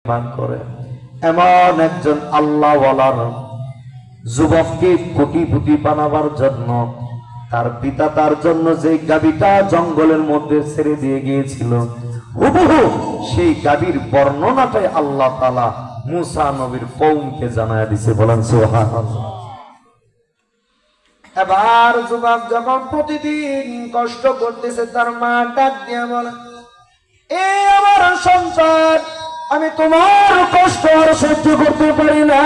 মান করে এমন একজন আল্লাহওয়ালার যুবককে কোটিপতি বানাবার জন্য তার পিতা তার জন্য যে গাভীটা জঙ্গলের মধ্যে ছেড়ে দিয়ে গিয়েছিল হুবহু সেই গাভীর বর্ণনাটাই আল্লাহ তাআলা মুসা নবীর কওমকে জানায় দিয়েছে। বলেন সুবহানাল্লাহ। এবার যুবক যখন প্রতিদিন কষ্ট করতেছে তার মা ডাক দিয়ে বলে, এ আমার সন্তান, আমি তোমার কষ্ট আর সহ্য করতে পারি না।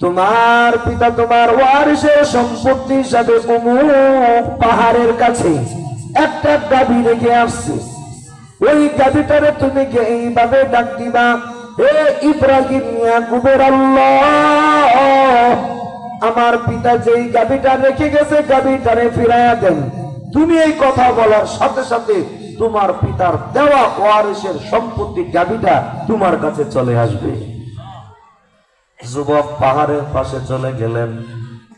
তোমার পিতা তোমার ওয়ারিসের সম্পত্তি হিসাবে অমুক পাহাড়ের কাছে একটা গাভী রেখে আসছে। ওই গাভীটারে তুমি এইভাবে ডাক দিবা, হে ইব্রাহিম ইয়াকুবের আল্লাহ, আমার পিতা যেই গাভীটা রেখে গেছে গাভীটারে ফিরাইয়া দেন। তুমি এই কথা বলার সাথে সাথে তোমার পিতার দেওয়া ওয়ারিসের সম্পত্তি গাভীটা তোমার কাছে চলে আসবে। যুবক পাহাড়ের পাশে চলে গেলেন,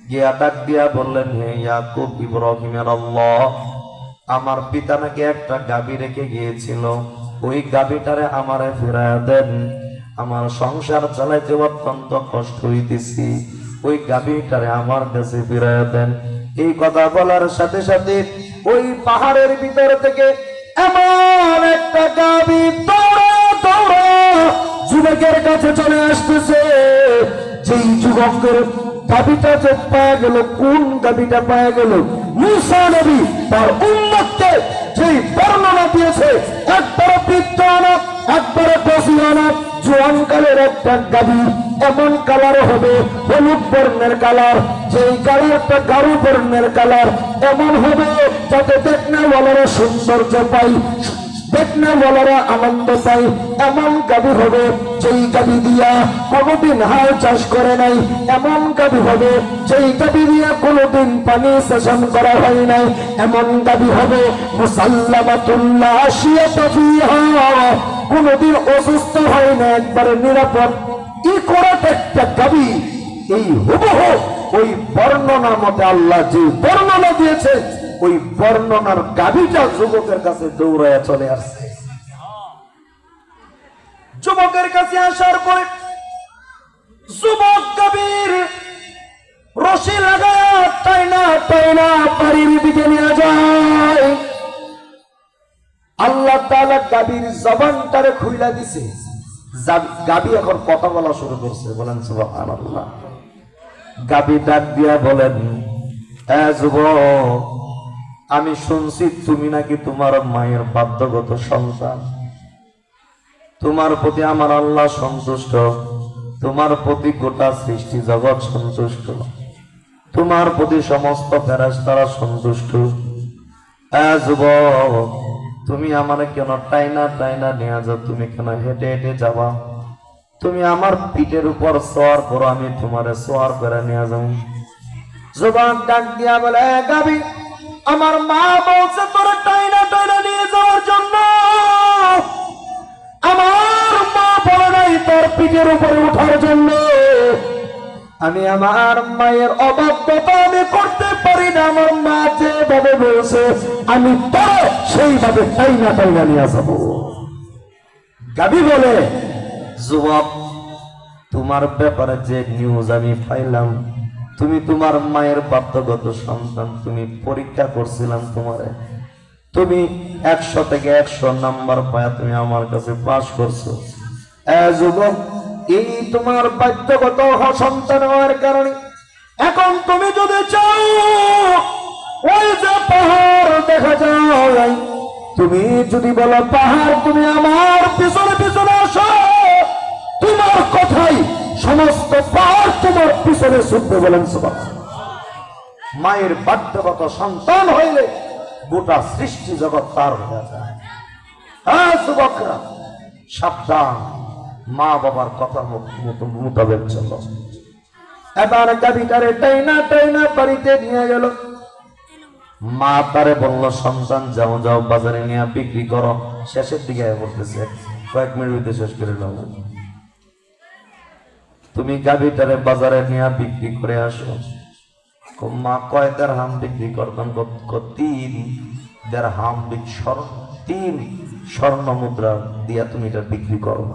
গিয়া ডাক দিয়া বললেন, হে ইয়াকুব ইব্রাহিমের আল্লাহ, আমার পিতা নাকি একটা গাভী রেখে গিয়েছিল, ওই গাভীটারে আমারে ফিরাইয়া দেন। আমার সংসার চালাইতে অত্যন্ত কষ্ট হইতেছি, ওই গাভীটারে আমার কাছে ফিরাইয়া দেন। এই কথা বলার সাথে সাথে ওই পাহাড়ের ভিতর থেকে এমন একটা গাভী দৌড়া দৌড়া যুবকের কাছে চলে আসতেছে। যেই যুবকের গাভীটা যে পাওয়া গেল, কোন গাভীটা পাওয়া গেল? মুসা নবী তার উম্মতকে যেই বর্ণনা দিয়েছে, একবারে বৃদ্ধ না, একবারে বসিয়া না, জোয়ানকালের একটা গাভী, এমন কালার হবে হলুদ বর্ণের কালার, যেই কালারটা গাঢ় বর্ণের কালার, এমন হবে যাতে দেখনাওয়ালারা সৌন্দর্য পাই, দেখনাওয়ালারা আনন্দ পাই। এমন গাভী হবে যেই গাভী দিয়া কোনোদিন হাল চাষ করে নাই, এমন গাভী হবে যেই গাভী দিয়া কোনোদিন পানি সেচন করা হয় নাই, এমন গাভী হবে মুসাল্লামাতুল্লাহ আশিয়াতা ফিহা, কোনোদিন অসুস্থ হয় না, একবারে নিরাপদ। কি করে একটা গাভী, এই হুবহু ওই বর্ণনার মতে আল্লাহ যে বর্ণনা দিয়েছে, ওই বর্ণনার গাভীটা যুবকের কাছে দৌড়ায়া চলে আসছে। যুবকের কাছে আসার পরে যুবক গাভীর রশি লাগায়া টাইনা টাইনা বাড়ির দিকে নিয়ে যায়। আল্লাহ তাআলা গাভীর জবানটারে খুইলা দিছে, গাভী এখন কথা বলা শুরু করছে। বলেন সুবহানাল্লাহ। গাভী ডাক দিয়া বলেন, এ যুবক, আমি শুনছি তুমি নাকি তোমার মায়ের বাধ্যগত সন্তান, তোমার প্রতি আমার আল্লাহ সন্তুষ্ট, তোমার প্রতি গোটা সৃষ্টি জগৎ সন্তুষ্ট, তোমার প্রতি সমস্ত ফেরেশতারা সন্তুষ্ট। এ যুবক, তুমি আমারে কেন টাইনা টাইনা নিয়ে যাও? তুমি কেন হেঁটে হেঁটে যাবা? তুমি আমার পিঠের উপর সওয়ার করো, আমি তোমারে সওয়ার করে নিয়ে যাও। যুবক ডাক দিয়া বলে, গাভী, আমার মা বলছে তোরে টাইনা টাইনা নিয়ে যাওয়ার জন্য। আমার মা বলে নাই তোর পিঠের উপরে ওঠার জন্য। আমি আমার মায়ের অবাধ্যতা আমি করতে পারি না। আমার মা যেভাবে বলছে আমি তো সেইভাবে টাইনা টাইনা নিয়ে যাবো। গাভী বলে, যুবক, তোমার ব্যাপারে যে নিউজ আমি পাইলাম, তুমি তোমার মায়ের বাধ্যগত সন্তান, তুমি পরীক্ষা করছিলাম তোমারে, তুমি 100 থেকে 100 নাম্বার পায়া তুমি আমার কাছে পাস করছো। যুবক, এই তোমার বাধ্যগত সন্তান হওয়ার কারণে এখন তুমি যদি চাও ওই যে পাহাড় দেখা যায়, তুমি যদি বলো পাহাড় তুমি আমার পিছনে পিছনে আসো, তোমার কথাই সমস্ত পাহাড় তোমার পিছনে ছুটবে। বলেন সুবহানাল্লাহ। মায়ের বাধ্যগত সন্তান হইলে গোটা সৃষ্টি জগৎ তার হয়ে যায়। হ্যাঁ যুবকরা, সাবধান, মা বাবার কথা মোতাবেক চলো। এবার গাভীটারে টাইনা টাইনা বাড়িতে নিয়ে গেল। মা তারে বলল, সন্তান যাও যাও বাজারে নিয়ে বিক্রি করো। শেষের দিকে বলতেছে, কয়েক মিনিট হইতে শেষ করে দাও, তুমি গাভীটারে বাজারে নিয়ে বিক্রি করে আসো। মা কয় দেড়হাম বিক্রি করতাম? 3 দেড়হাম। 3 স্বর্ণ মুদ্রা দিয়া তুমি এটা বিক্রি করো,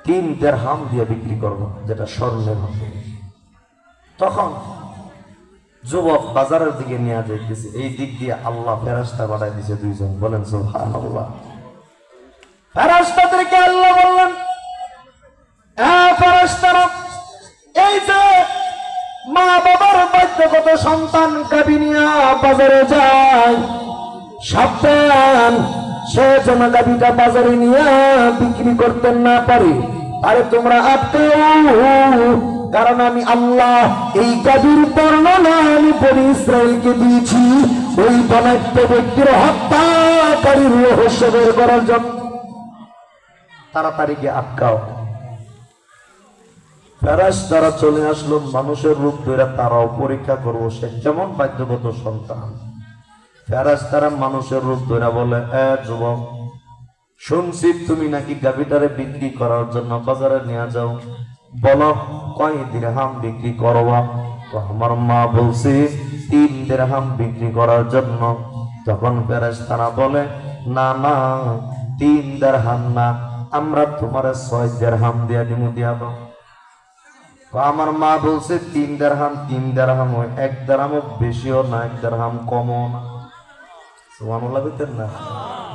3 দিরহাম দিয়ে বিক্রি করবো, যেটা স্বর্ণের হবে। তখন যুবক বাজারের দিকে নিয়ে যাইতেছে, এই দিক দিয়ে আল্লাহ ফেরেশতা পাঠাই দিছে 2 জন। বলেন সুবহানাল্লাহ। ফেরেশতাদেরকে আল্লাহ বললেন, ফেরেশতারা, এই যে মা বাবার বাধ্যগত সন্তান গাভী নিয়ে বাজারে যায়, সাবধান, সে যেন গাভীটা বাজারে নিয়ে বিক্রি করতে না পারে। আরে তোমরা আটকাও, কারণ আমি আল্লাহ এই গাভীর বর্ণনা আমি বনি ইসরাইলকে দিয়েছি ওই ধনাঢ্য ব্যক্তির হত্যাকারীর রহস্য বের করার জন্য। তাড়াতাড়ি গিয়ে আটকাও। ফেরেশতারা চলে আসলো, মানুষের রূপ ধরে তারাও পরীক্ষা করবো সে যেমন বাধ্যগত সন্তান। ফেরেশতারা মানুষের রূপ ধরে বলে, যুবক, শুনছি তুমি নাকি গাভীটারে বিক্রি করার জন্য বাজারে নিয়ে যাও, বলো কয় দিরহাম বিক্রি করবা? তো আমার মা বলছে 3 দিরহাম বিক্রি করার জন্য। তখন ফেরেশতারা বলে, না না, 3 দিরহাম না, আমরা তোমার 6 দিরহাম দিয়া দিমু, দিয়া দাও। আমার মা বলছে 3 দিরহাম, 3 দিরহাম হয়, 1 দিরহামও বেশিও না, 1 দিরহাম কমও না। সুবহানাল্লাহ বলতেন না?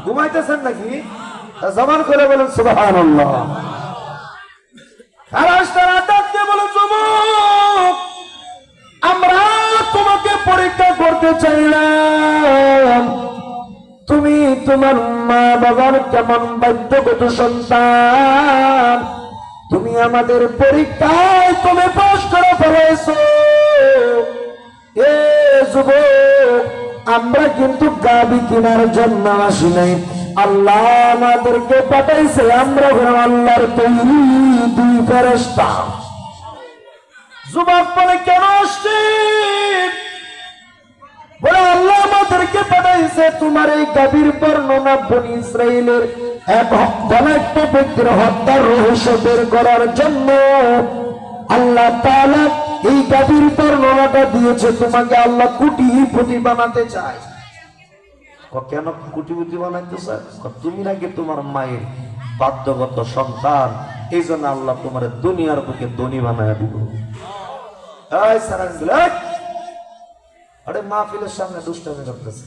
ঘুমাইতেছেন নাকি? জবান করে বলেন সুবহানাল্লাহ। ফেরেশতারা ডাকতে বলে, যুবক, আমরা তোমাকে পরীক্ষা করতে চাইলাম, তুমি তোমার মা বাবার কেমন বাধ্যগত সন্তান, তুমি আমাদের পরীক্ষায় তুমি পাস করে ফেলেছো। এ যুবক, আমরা কিন্তু গাভী কেনার জন্য আসি নাই, আল্লাহ আমাদেরকে পাঠাইছে, আমরা আল্লাহর তৈরি 2 ফেরেশতা। যুবক বলে, কেন আসছি? বলে, আল্লাহ আমাদেরকে পাঠাইছে তোমার এই গাভীর বর্ণনা বনি ইসরাইলের এক ধনাঢ্য ব্যক্তির হত্যার রহস্য বের করার জন্য। আল্লাহ তাআলা এই গাভীর বর্ণনাটা দিয়েছে তোমাকে, আল্লাহ কোটিপতি বানাতে চায়। কেন কোটিপতি বানাইতে চায়? তুমি নাকি তোমার মায়ের বাধ্যগত সন্তান, এই জন্য আল্লাহ তোমার দুনিয়ার বুকে ধনী বানায় দিব। আরে মাহফিলের সামনে দুষ্টামি করতেছে।